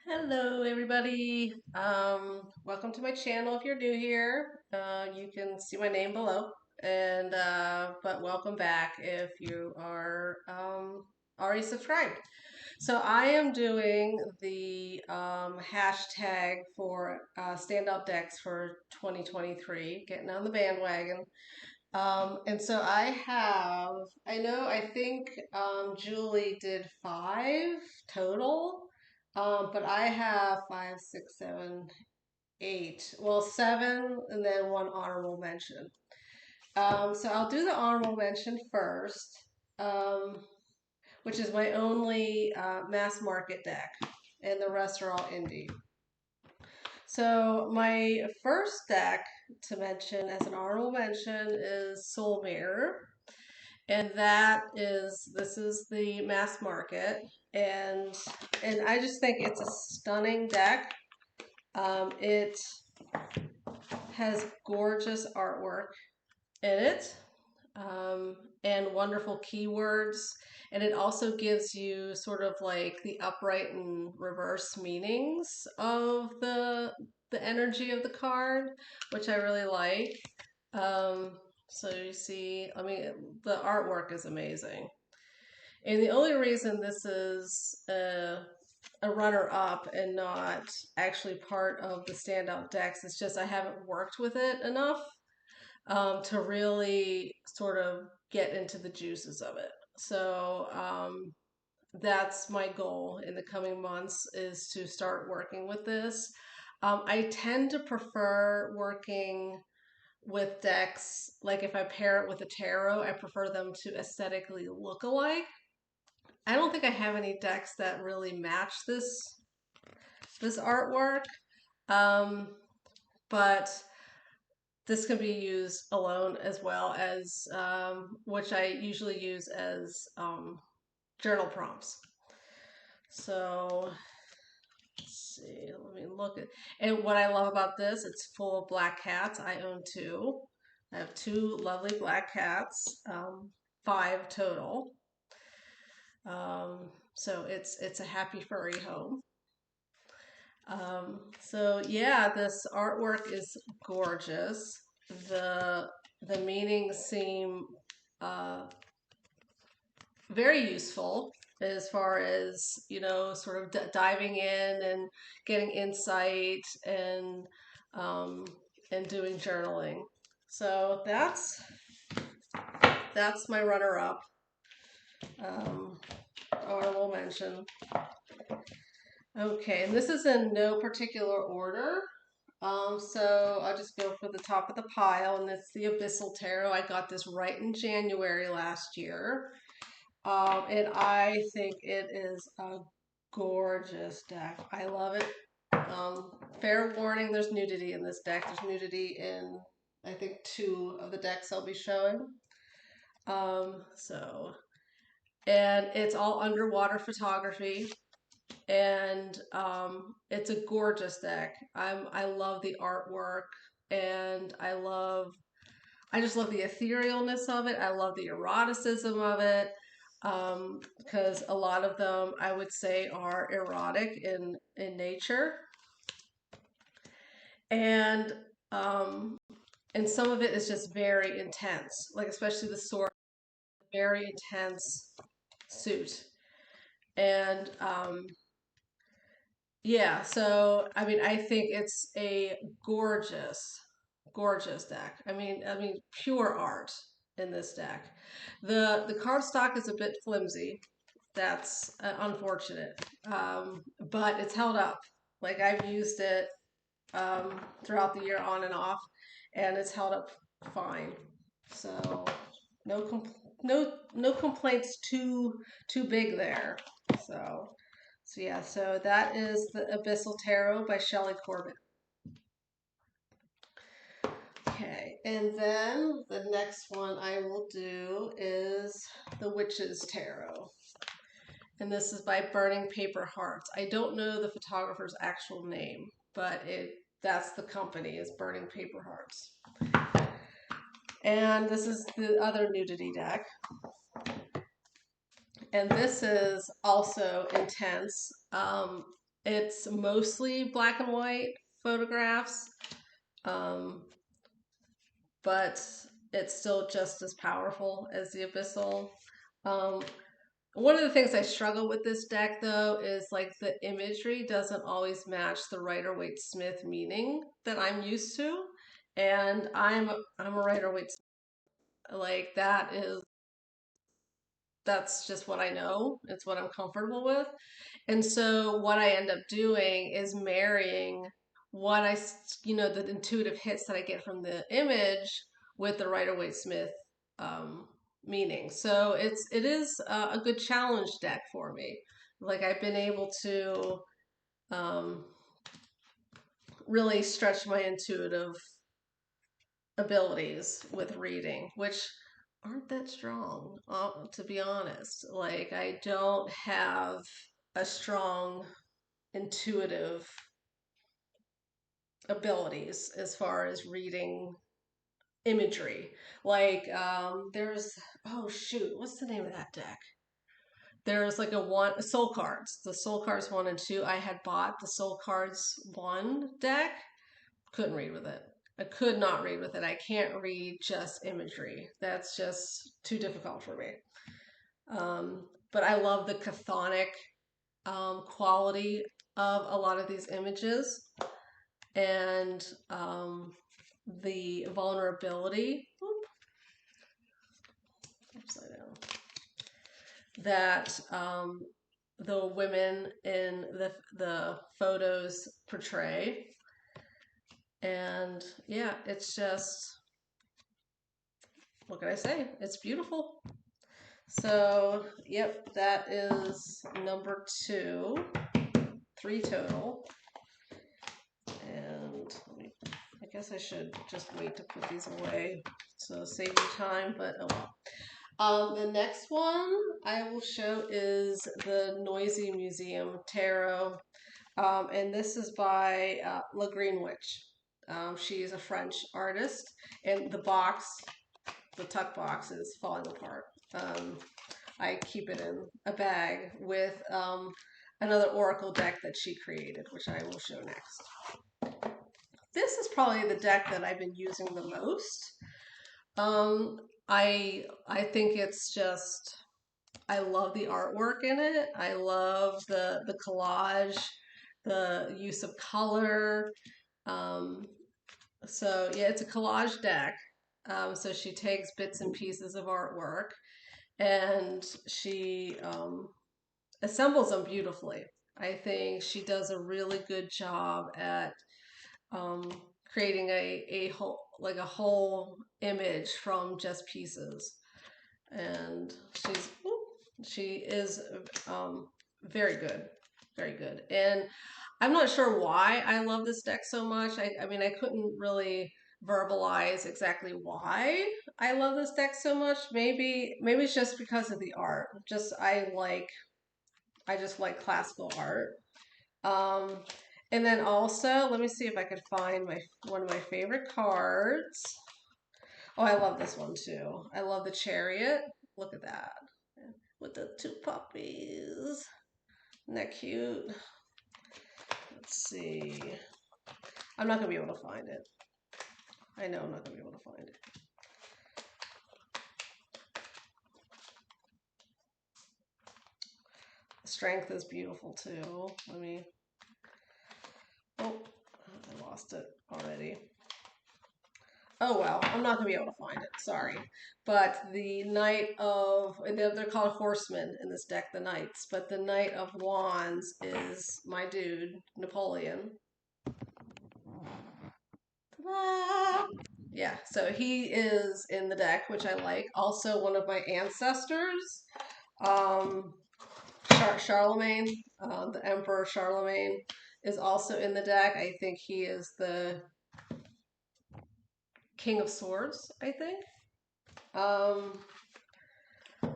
Hello, everybody. Welcome to my channel. If you're new here, you can see my name below. But welcome back if you are already subscribed. So I am doing the hashtag for standout decks for 2023, getting on the bandwagon. And so I think Julie did five total. But I have five, six, seven, eight. Well, seven, and then one honorable mention. So I'll do the honorable mention first, um, which is my only mass market deck, and the rest are all indie. So my first deck to mention as an honorable mention is Soul Mirror, and this is the mass market, and I just think it's a stunning deck. It has gorgeous artwork in it, and wonderful keywords. And it also gives you sort of like the upright and reverse meanings of the energy of the card, which I really like. Um, so you see, I mean, the artwork is amazing. And the only reason this is a runner up and not actually part of the standout decks is just I haven't worked with it enough to really sort of get into the juices of it. So that's my goal in the coming months is to start working with this. I tend to prefer working with decks, like if I pair it with a tarot, I prefer them to aesthetically look alike. I don't think I have any decks that really match this artwork, um, but this can be used alone as well as which I usually use as journal prompts. So let's see, let me look at. And what I love about this, it's full of black cats. I own two. I have two lovely black cats, five total. So it's a happy furry home. So yeah, this artwork is gorgeous. The the meanings seem uh, very useful as far as sort of diving in and getting insight um, and doing journaling. So that's my runner up. Um, Honorable mention. Okay, and this is in no particular order. So I'll just go for the top of the pile, and it's the Abyssal Tarot. I got this right in January last year. And I think it is a gorgeous deck. I love it. Fair warning, there's nudity in this deck. There's nudity in, I think, two of the decks I'll be showing. So, and it's all underwater photography, and it's a gorgeous deck. I love the artwork, and I just love the etherealness of it. I love the eroticism of it, because a lot of them I would say are erotic in nature, and um, and some of it is just very intense, like especially the sword, very intense suit, and yeah. So I mean, I think it's a gorgeous, gorgeous deck. I mean, pure art in this deck. The cardstock is a bit flimsy. That's unfortunate, but it's held up. Like I've used it throughout the year on and off, and it's held up fine. So no no complaints too big there. So yeah, so that is the Abyssal Tarot by Shelley Corbett. Okay, and then the next one I will do is the Witch's Tarot. And this is by Burning Paper Hearts. I don't know the photographer's actual name, but that's the company is Burning Paper Hearts. And this is the other nudity deck. And this is also intense. It's mostly black and white photographs, um, but it's still just as powerful as the Abyssal. Um, One of the things I struggle with this deck though is like the imagery doesn't always match the Rider-Waite Smith meaning that I'm used to. And I'm a Rider-Waite Smith. Like that's just what I know. It's what I'm comfortable with. And so what I end up doing is marrying the intuitive hits that I get from the image with the Rider-Waite Smith um, meaning. So it is a good challenge deck for me. Like I've been able to um, really stretch my intuitive abilities with reading, which aren't that strong, to be honest. Like I don't have a strong intuitive abilities as far as reading imagery. Like there's oh shoot, what's the name of that deck? There's like Soul Cards. The Soul Cards 1 and 2. I had bought the Soul Cards 1 deck. Couldn't read with it. I could not read with it. I can't read just imagery. That's just too difficult for me. But I love the chthonic quality of a lot of these images. And the vulnerability upside down that the women in the photos portray. And yeah, it's just, what can I say? It's beautiful. So, yep, that is number 2, 3 total. And I guess I should just wait to put these away so save you time, but oh well. The next one I will show is the Noisy Museum Tarot, and this is by La Greenwich. She is a French artist, and the tuck box is falling apart. I keep it in a bag with another oracle deck that she created, which I will show next. This is probably the deck that I've been using the most. I think it's just, I love the artwork in it. I love the collage, the use of color. So yeah, it's a collage deck. So she takes bits and pieces of artwork and she assembles them beautifully. I think she does a really good job at um, creating a whole image from just pieces. And she is very good, very good. And I'm not sure why I love this deck so much. I mean, I couldn't really verbalize exactly why I love this deck so much. Maybe it's just because of the art. I just like classical art. Um, and then also, let me see if I could find one of my favorite cards. Oh, I love this one too. I love the Chariot. Look at that. With the 2 puppies. Isn't that cute? Let's see. I'm not going to be able to find it. I know I'm not going to be able to find it. The strength is beautiful too. Oh, I lost it already. Oh well, I'm not gonna be able to find it. Sorry, but the Knight of they're called horsemen in this deck, the Knights. But the Knight of Wands is my dude, Napoleon. Ta-da! Yeah, so he is in the deck, which I like. Also, one of my ancestors, um, Charlemagne, the Emperor Charlemagne, is also in the deck. I think he is the King of Swords, I think.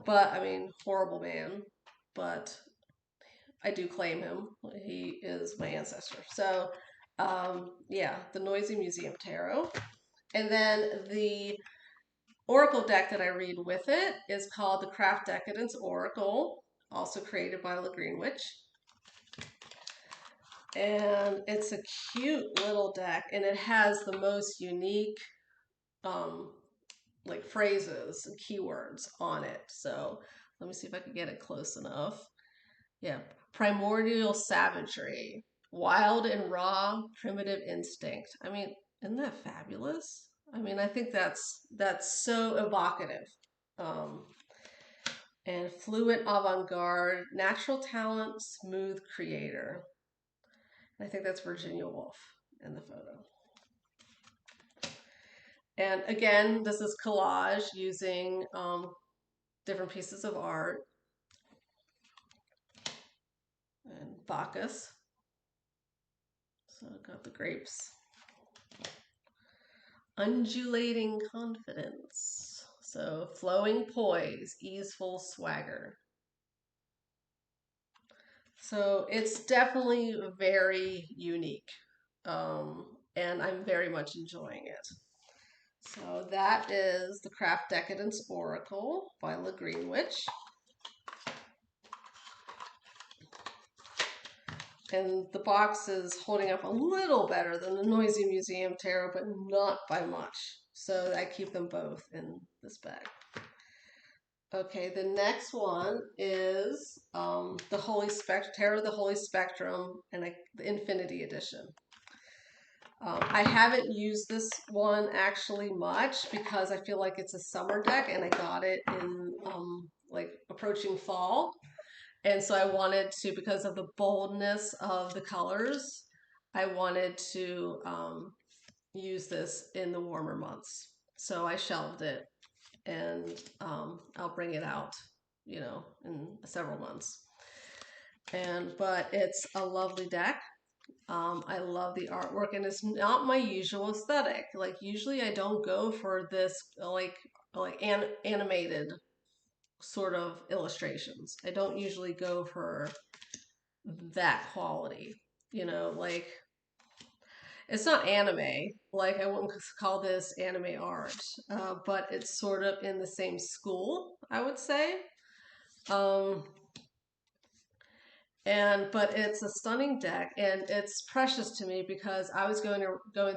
But I mean, horrible man. But I do claim him. He is my ancestor. So, yeah, the Noisy Museum Tarot. And then the Oracle deck that I read with it is called the Craft Decadence Oracle, also created by La Greenwich. And it's a cute little deck, and it has the most unique um, like phrases and keywords on it. So let me see if I can get it close enough. Yeah, primordial savagery, wild and raw, primitive instinct. I mean, isn't that fabulous? I mean, I think that's so evocative. Um, and fluent avant-garde, natural talent, smooth creator. I think that's Virginia Woolf in the photo. And again, this is collage using different pieces of art. And Bacchus. So I got the grapes. Undulating confidence. So flowing poise, easeful swagger. So it's definitely very unique. And I'm very much enjoying it. So that is the Craft Decadence Oracle by La Greenwich. And the box is holding up a little better than the Noisy Museum Tarot, but not by much. So I keep them both in this bag. Okay, the next one is the Holy Spectrum, Tarot of the Holy Spectrum, and the Infinity Edition. I haven't used this one actually much because I feel like it's a summer deck, and I got it in like approaching fall. And so I wanted to, because of the boldness of the colors, I wanted to use this in the warmer months. So I shelved it, and I'll bring it out, you know, in several months. But it's a lovely deck. I love the artwork, and it's not my usual aesthetic. Like usually I don't go for this animated sort of illustrations. I don't usually go for that quality. You know, like it's not anime. Like I wouldn't call this anime art, but it's sort of in the same school, I would say. Um, but it's a stunning deck, and it's precious to me because I was going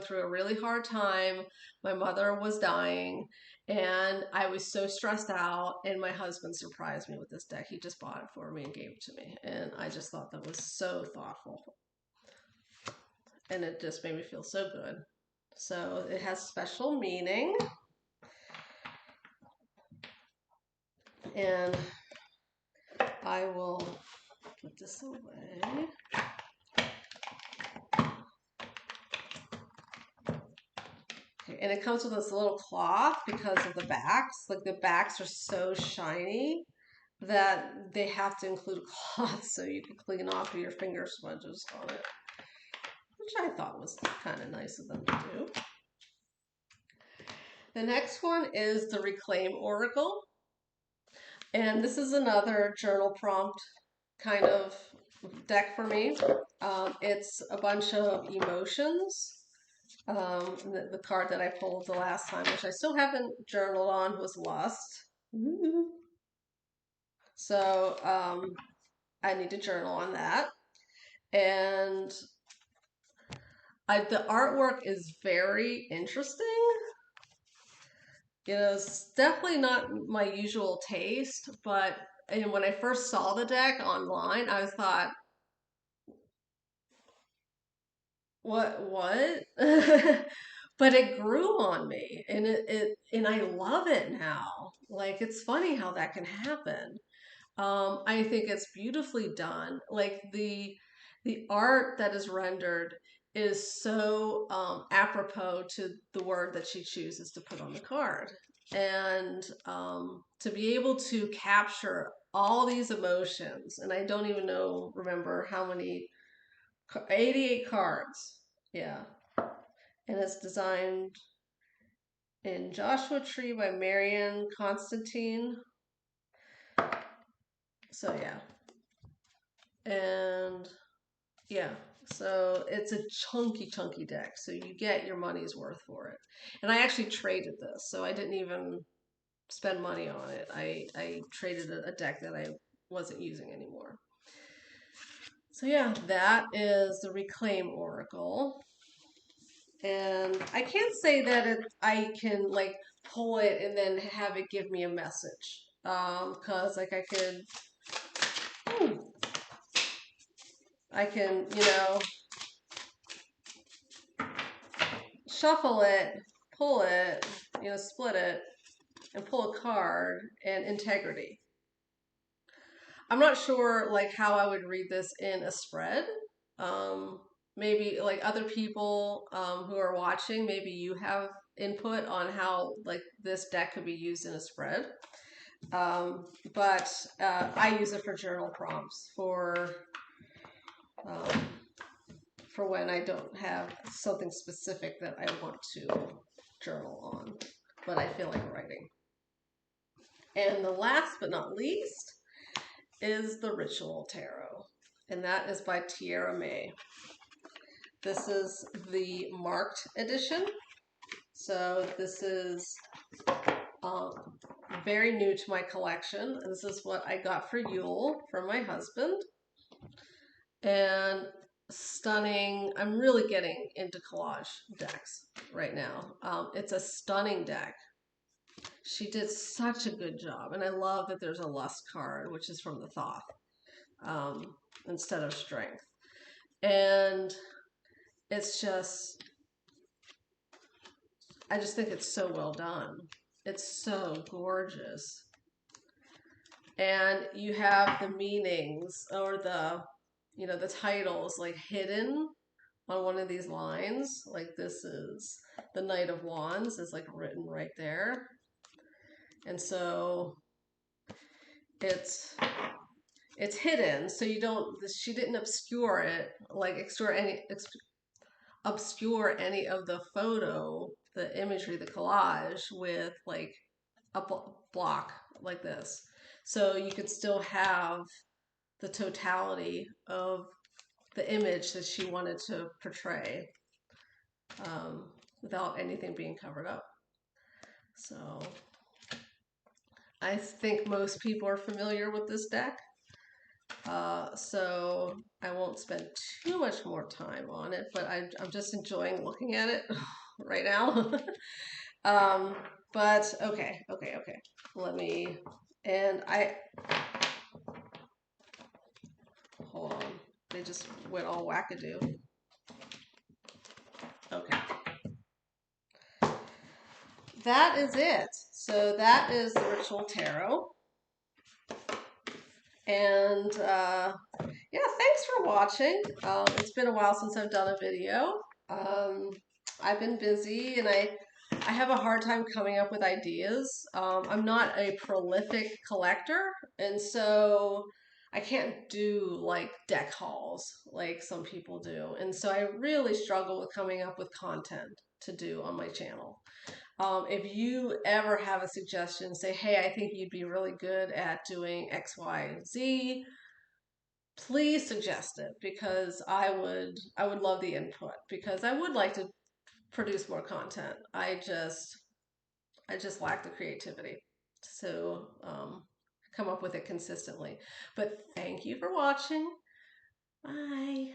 through a really hard time. My mother was dying, and I was so stressed out, and my husband surprised me with this deck. He just bought it for me and gave it to me, and I just thought that was so thoughtful, and it just made me feel so good. So it has special meaning, and I will put this away. And it comes with this little cloth because of the backs. Like the backs are so shiny that they have to include a cloth so you can clean off your finger smudges on it, which I thought was kind of nice of them to do. The next one is the Reclaim Oracle. And this is another journal prompt kind of deck for me. It's a bunch of emotions. The card that I pulled the last time, which I still haven't journaled on, was Lust. Ooh. So I need to journal on that. And the artwork is very interesting. You know, it's definitely not my usual taste, but when I first saw the deck online, I thought, what? But it grew on me, and and I love it now. Like it's funny how that can happen. I think it's beautifully done. Like the art that is rendered is so apropos to the word that she chooses to put on the card. And to be able to capture all these emotions, and I don't even remember how many, 88 cards. Yeah. And it's designed in Joshua Tree by Marion Constantine. So yeah. And yeah, so it's a chunky deck. So you get your money's worth for it. And I actually traded this, so I didn't even spend money on it. I traded a deck that I wasn't using anymore. So yeah, that is the Reclaim Oracle. And I can't say that I can like pull it and then have it give me a message. Because like I can, shuffle it, pull it, split it, and pull a card and integrity. I'm not sure like how I would read this in a spread. Um, Maybe like other people who are watching, maybe you have input on how like this deck could be used in a spread. Um, but I use it for journal prompts um, for when I don't have something specific that I want to journal on, but I feel like writing. And the last but not least is the Ritual Tarot, and that is by Tierra May. This is the marked edition, so this is um, very new to my collection. This is what I got for Yule from my husband, and stunning. I'm really getting into collage decks right now. It's a stunning deck. She did such a good job, and I love that there's a lust card, which is from the Thoth, instead of strength. And it's just, I just think it's so well done. It's so gorgeous. And you have the meanings or the titles like hidden on one of these lines. Like this is the Knight of Wands is like written right there. And so it's hidden, so you don't. She didn't obscure it, like obscure any of the photo, the imagery, the collage with like a block like this. So you could still have the totality of the image that she wanted to portray without anything being covered up. So I think most people are familiar with this deck. So I won't spend too much more time on it, but I'm just enjoying looking at it right now. um, but okay. Let me, and I, hold on. They just went all wackadoo. Okay. That is it. So that is the Ritual Tarot. And yeah, thanks for watching. It's been a while since I've done a video. I've been busy and I have a hard time coming up with ideas. I'm not a prolific collector, and so I can't do like deck hauls like some people do. And so I really struggle with coming up with content to do on my channel. If you ever have a suggestion, say, hey, I think you'd be really good at doing X, Y, Z, please suggest it because I would love the input because I would like to produce more content. I just lack the creativity to come up with it consistently. But thank you for watching. Bye.